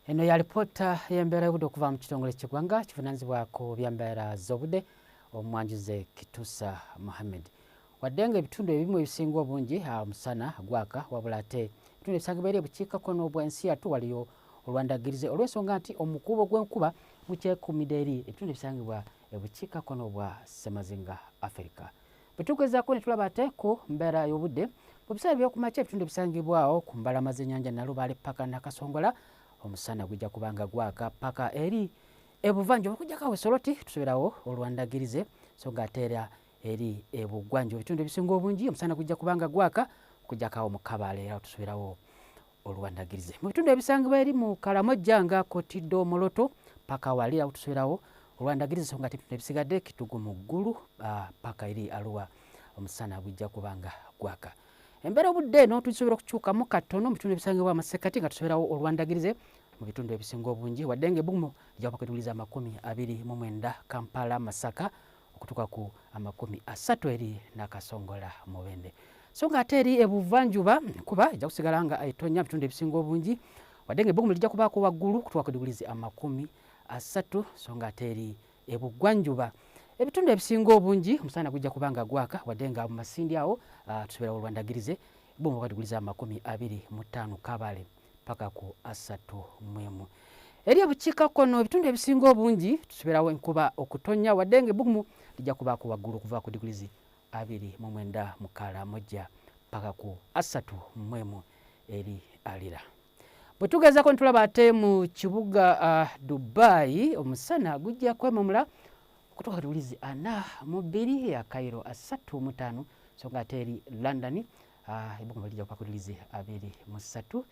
Eno ya ripota y'embeera y'obudde okuva mu kitongole ky'eggwanga kivunaanyizibwa ku by'embeera z'obudde omwanjuze Kituusa Mohammed. Wadde nga ebitundu ebimu ebisinga obungi omusana gwaka wabula ate ebitundu ebisangibwa eri ebukiikakkono bw'ensi yattu waliyo olwandagirize olw'ensonga nti omukuubo gw'enkuba gukyekuumidde eri ebitundu ebisangibwa ebukiikakkono bwa Ssemazinga Africa. Bwe tugezaako ne tulaba ate ku mbeera y'obudde mu biseera by'okumakya ebitundu ebisangibwawo ku mbalama z'ennyanja Nalubaale paka Nakasongola omusana gujja kubanga gwaka paka eri ebuvanjuba okuggyako Soroti tusoberawo olwandagirize so nga ate era eri ebugwanjuba ebitundu ebisinga obungi omusana gujja kubanga gwaka okuggyako mu Kabale era tusoberawo olwandagirize. Mu bitundu ebisangibwa eri mu Kalamojja nga Kotido Moloto paka wali awo tusoberawo olwandagirize so nga ate ebitundu ebisigadde Kitugu mu ggulu paka eri Arua omusana gujja kubanga gwaka. Embeera obudde eno tusobola okukyukamu katono mu bitundu ebisangibwa amasekati nga tusoberawo olwandagirize mu bitundu ebisinga obungi wadde nga ebbugumu lijja kutuuliza 29 Kampala Masaka okutuuka ku 30 eri Nakasongola Mubende. So nga ate eri ebuvanjuba kuba ejja kusigala nga etonnya bitundu ebisinga obungi wadde nga ebbugumu lijja kubaako waggulu okutuuka ku diguli 30 so nga ate eri ebugwanjuba ebitundu ebisinga obungi omusana gujja kubanga gwaka wadde nga mu Masindi awo tusobera olwandagirize ebbugumu diguli 25 Kabale paka ku 31. Eri ebukiikakkono ebitundu ebisinga obungi tusoberawo enkuba okutonnya wadde nga ebbugumu lijja kubaako waggulu okuva ku diguli 29 mu Kalamojja paka ku 31 eri Alira. Bwe tugezaako ntulaba ate mu kibuga Dubai omusana gujja kwememula okutuuka ku diguli 42 ya Cairo 35 so nga ate eri London ebbugumu lijja kuba ku diguli 23.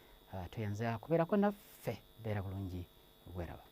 Toyanza kubeerako naffe beera bulungi bweraba.